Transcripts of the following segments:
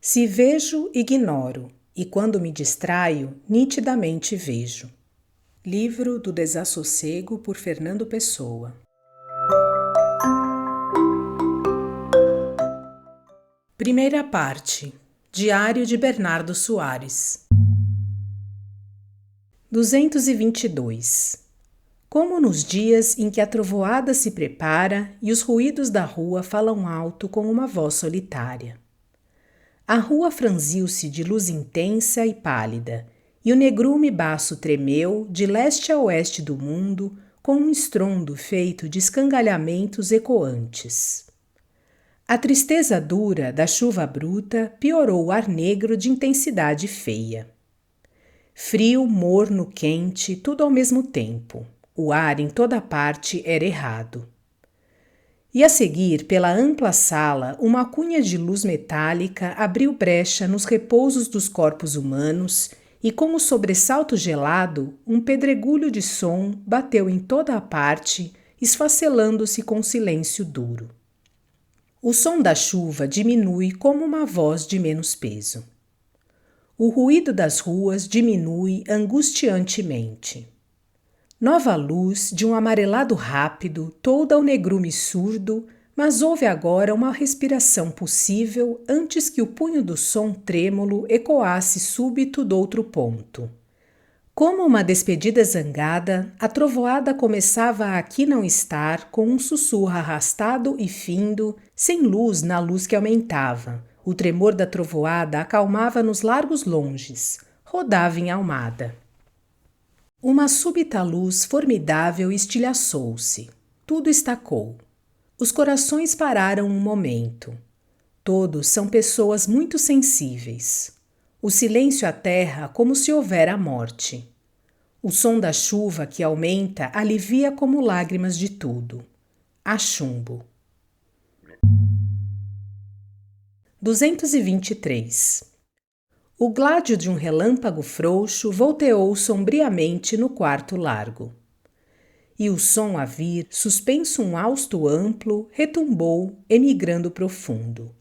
Se vejo, ignoro, e quando me distraio, nitidamente vejo. Livro do Desassossego, por Fernando Pessoa. Primeira parte. Diário de Bernardo Soares. 222. Como nos dias em que a trovoada se prepara e os ruídos da rua falam alto com uma voz solitária. A rua franziu-se de luz intensa e pálida, e o negrume baço tremeu de leste a oeste do mundo com um estrondo feito de escangalhamentos ecoantes. A tristeza dura da chuva bruta piorou o ar negro de intensidade feia. Frio, morno, quente, tudo ao mesmo tempo. O ar em toda parte era errado. E a seguir, pela ampla sala, uma cunha de luz metálica abriu brecha nos repousos dos corpos humanos e, com o sobressalto gelado, um pedregulho de som bateu em toda a parte, esfacelando-se com silêncio duro. O som da chuva diminui como uma voz de menos peso. O ruído das ruas diminui angustiantemente. Nova luz de um amarelado rápido tolda o negrume surdo, mas houve agora uma respiração possível antes que o punho do som trêmulo ecoasse súbito doutro ponto. Como uma despedida zangada, a trovoada começava a aqui não estar com um sussurro arrastado e findo, sem luz na luz que aumentava. O tremor da trovoada acalmava nos largos longes, rodava em almada. Uma súbita luz formidável estilhaçou-se. Tudo estacou. Os corações pararam um momento. Todos são pessoas muito sensíveis. O silêncio aterra como se houvera a morte. O som da chuva que aumenta alivia como lágrimas de tudo. Há chumbo. 223. O gládio de um relâmpago frouxo volteou sombriamente no quarto largo. E o som a vir, suspenso um hausto amplo, retumbou, emigrando profundo.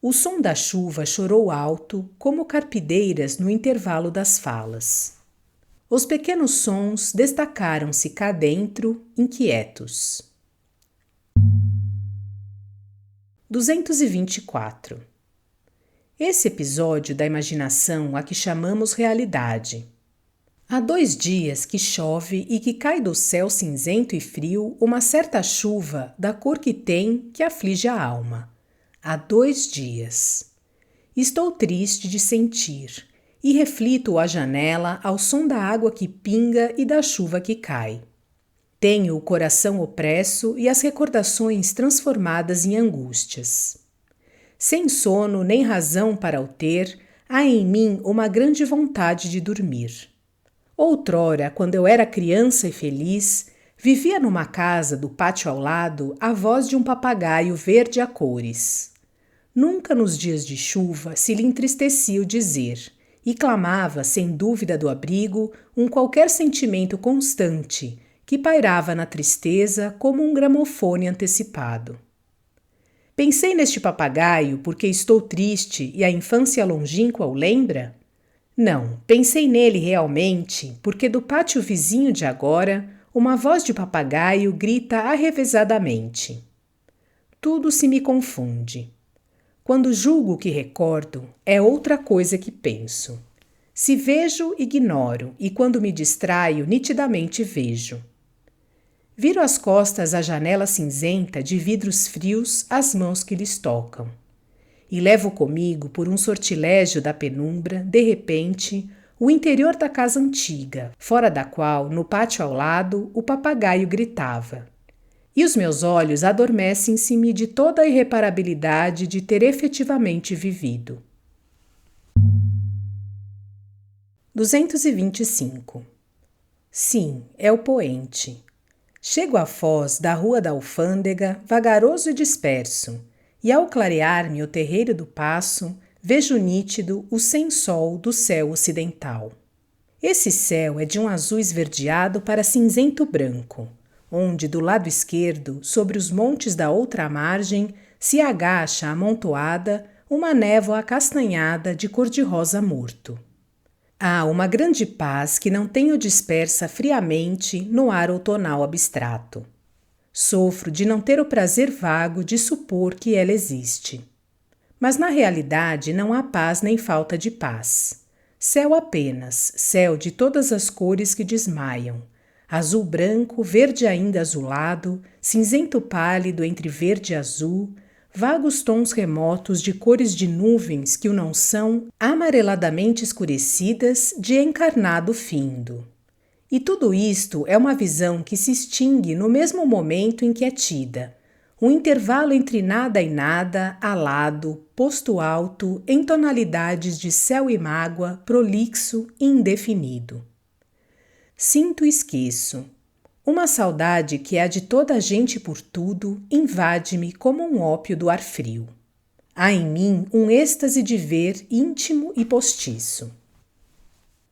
O som da chuva chorou alto, como carpideiras no intervalo das falas. Os pequenos sons destacaram-se cá dentro, inquietos. 224. Esse episódio da imaginação a que chamamos realidade. Há 2 dias que chove e que cai do céu cinzento e frio uma certa chuva da cor que tem que aflige a alma. Há 2 dias. Estou triste de sentir e reflito à janela ao som da água que pinga e da chuva que cai. Tenho o coração opresso e as recordações transformadas em angústias. Sem sono nem razão para o ter, há em mim uma grande vontade de dormir. Outrora, quando eu era criança e feliz, vivia numa casa do pátio ao lado a voz de um papagaio verde a cores. Nunca nos dias de chuva se lhe entristecia o dizer, e clamava, sem dúvida do abrigo, um qualquer sentimento constante, que pairava na tristeza como um gramofone antecipado. Pensei neste papagaio porque estou triste e a infância longínqua o lembra? Não, pensei nele realmente porque do pátio vizinho de agora uma voz de papagaio grita arrevezadamente. Tudo se me confunde. Quando julgo o que recordo, é outra coisa que penso. Se vejo, ignoro, e quando me distraio, nitidamente vejo. Viro as costas à janela cinzenta de vidros frios as mãos que lhes tocam. E levo comigo, por um sortilégio da penumbra, de repente, o interior da casa antiga, fora da qual, no pátio ao lado, o papagaio gritava. E os meus olhos adormecem-se-me de toda a irreparabilidade de ter efetivamente vivido. 225. Sim, é o poente. Chego à foz da Rua da Alfândega, vagaroso e disperso, e ao clarear-me o terreiro do Paço, vejo nítido o sem-sol do céu ocidental. Esse céu é de um azul esverdeado para cinzento branco, onde do lado esquerdo, sobre os montes da outra margem, se agacha amontoada uma névoa acastanhada de cor-de-rosa morto. Há uma grande paz que não tenho dispersa friamente no ar outonal abstrato. Sofro de não ter o prazer vago de supor que ela existe. Mas na realidade não há paz nem falta de paz. Céu apenas, céu de todas as cores que desmaiam. Azul branco, verde ainda azulado, cinzento pálido entre verde e azul, vagos tons remotos de cores de nuvens que o não são, amareladamente escurecidas de encarnado findo. E tudo isto é uma visão que se extingue no mesmo momento em que é tida, um intervalo entre nada e nada, alado, posto alto, em tonalidades de céu e mágoa, prolixo e indefinido. Sinto e esqueço. Uma saudade que é a de toda a gente por tudo invade-me como um ópio do ar frio. Há em mim um êxtase de ver íntimo e postiço.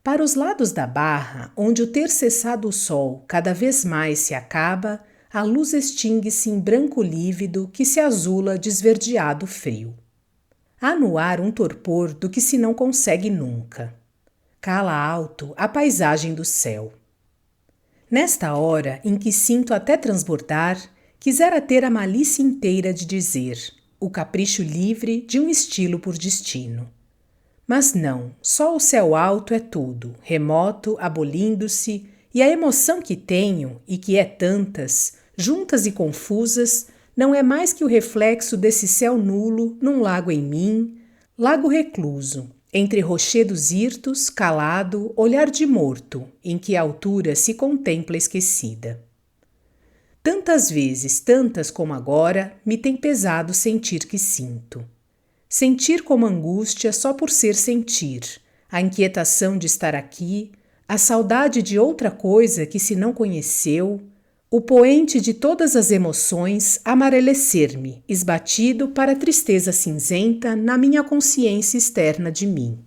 Para os lados da barra, onde o ter cessado o sol cada vez mais se acaba, a luz extingue-se em branco lívido que se azula desverdeado frio. Há no ar um torpor do que se não consegue nunca. Cala alto a paisagem do céu. Nesta hora em que sinto até transbordar, quisera ter a malícia inteira de dizer, o capricho livre de um estilo por destino. Mas não, só o céu alto é tudo, remoto, abolindo-se, e a emoção que tenho, e que é tantas, juntas e confusas, não é mais que o reflexo desse céu nulo num lago em mim, lago recluso, entre rochedos hirtos, calado, olhar de morto, em que a altura se contempla esquecida. Tantas vezes, tantas como agora, me tem pesado sentir que sinto. Sentir como angústia só por ser sentir, a inquietação de estar aqui, a saudade de outra coisa que se não conheceu, o poente de todas as emoções amarelecer-me, esbatido para a tristeza cinzenta na minha consciência externa de mim.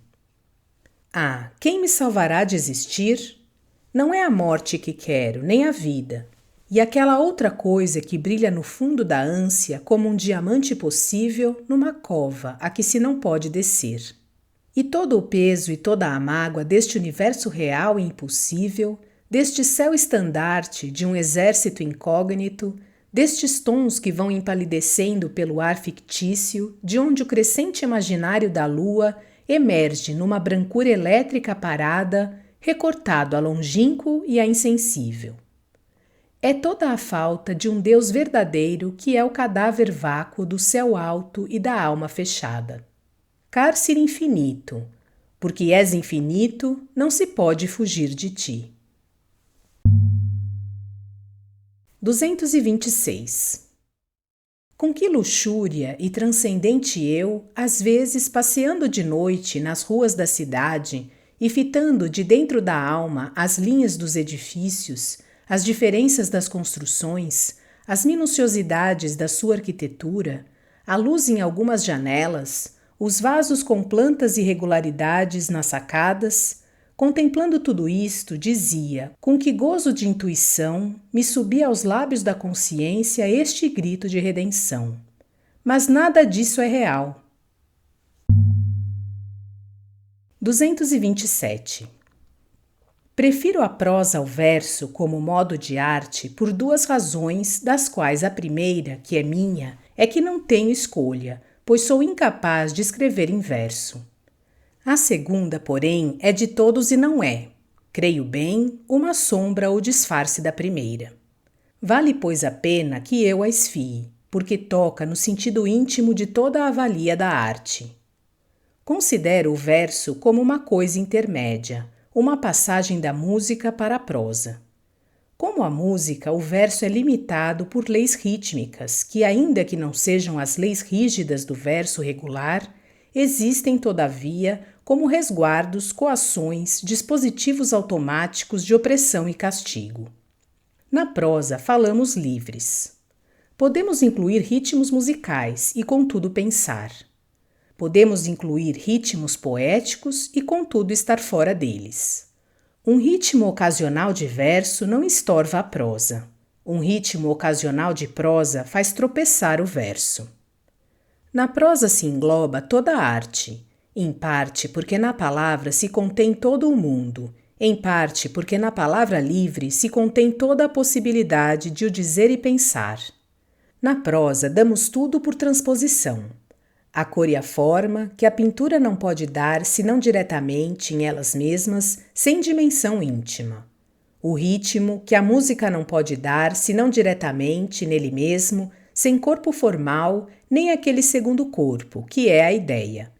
Ah, quem me salvará de existir? Não é a morte que quero, nem a vida, e aquela outra coisa que brilha no fundo da ânsia como um diamante possível numa cova a que se não pode descer. E todo o peso e toda a mágoa deste universo real e impossível, deste céu estandarte de um exército incógnito, destes tons que vão empalidecendo pelo ar fictício, de onde o crescente imaginário da lua emerge numa brancura elétrica parada, recortado a longínquo e a insensível. É toda a falta de um Deus verdadeiro que é o cadáver vácuo do céu alto e da alma fechada. Cárcere infinito, porque és infinito, não se pode fugir de ti. 226. Com que luxúria e transcendente eu, às vezes passeando de noite nas ruas da cidade e fitando de dentro da alma as linhas dos edifícios, as diferenças das construções, as minuciosidades da sua arquitetura, a luz em algumas janelas, os vasos com plantas e irregularidades nas sacadas, contemplando tudo isto, dizia, com que gozo de intuição me subia aos lábios da consciência este grito de redenção. Mas nada disso é real. 227. Prefiro a prosa ao verso como modo de arte por duas razões, das quais a primeira, que é minha, é que não tenho escolha, pois sou incapaz de escrever em verso. A segunda, porém, é de todos e não é, creio bem, uma sombra ou disfarce da primeira. Vale, pois, a pena que eu a esfie, porque toca no sentido íntimo de toda a valia da arte. Considero o verso como uma coisa intermédia, uma passagem da música para a prosa. Como a música, o verso é limitado por leis rítmicas, que, ainda que não sejam as leis rígidas do verso regular, existem, todavia, como resguardos, coações, dispositivos automáticos de opressão e castigo. Na prosa, falamos livres. Podemos incluir ritmos musicais e, contudo, pensar. Podemos incluir ritmos poéticos e, contudo, estar fora deles. Um ritmo ocasional de verso não estorva a prosa. Um ritmo ocasional de prosa faz tropeçar o verso. Na prosa se engloba toda a arte, em parte porque na palavra se contém todo o mundo, em parte porque na palavra livre se contém toda a possibilidade de o dizer e pensar. Na prosa damos tudo por transposição. A cor e a forma, que a pintura não pode dar senão diretamente em elas mesmas, sem dimensão íntima. O ritmo, que a música não pode dar senão diretamente nele mesmo, sem corpo formal, nem aquele segundo corpo, que é a ideia.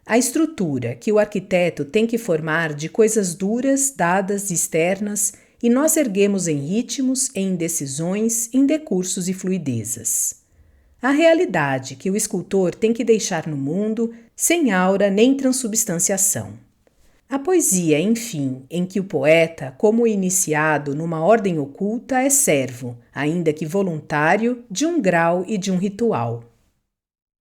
A estrutura, que o arquiteto tem que formar de coisas duras, dadas, externas, e nós erguemos em ritmos, em indecisões, em decursos e fluidezas. A realidade, que o escultor tem que deixar no mundo, sem aura nem transubstanciação. A poesia, enfim, em que o poeta, como iniciado numa ordem oculta, é servo, ainda que voluntário, de um grau e de um ritual.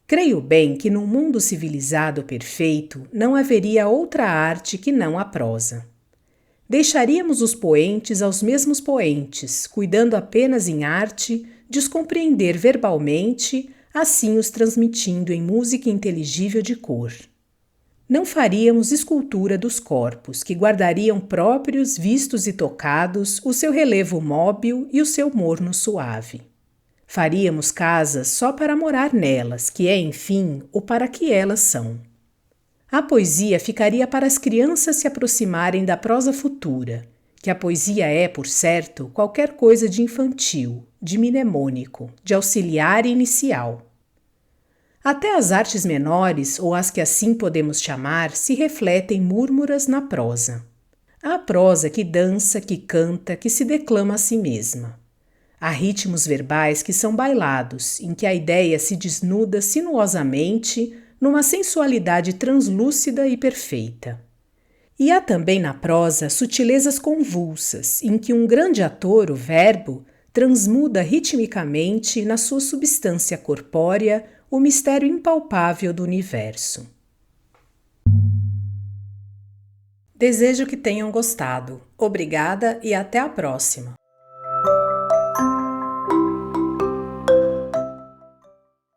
Creio bem que num mundo civilizado perfeito não haveria outra arte que não a prosa. Deixaríamos os poentes aos mesmos poentes, cuidando apenas em arte de os compreender verbalmente, assim os transmitindo em música inteligível de cor. Não faríamos escultura dos corpos, que guardariam próprios, vistos e tocados, o seu relevo móbil e o seu morno suave. Faríamos casas só para morar nelas, que é, enfim, o para que elas são. A poesia ficaria para as crianças se aproximarem da prosa futura, que a poesia é, por certo, qualquer coisa de infantil, de mnemônico, de auxiliar e inicial. Até as artes menores, ou as que assim podemos chamar, se refletem múrmuras na prosa. Há prosa que dança, que canta, que se declama a si mesma. Há ritmos verbais que são bailados, em que a ideia se desnuda sinuosamente numa sensualidade translúcida e perfeita. E há também na prosa sutilezas convulsas, em que um grande ator, o verbo, transmuda ritmicamente na sua substância corpórea o mistério impalpável do universo. Desejo que tenham gostado. Obrigada e até a próxima!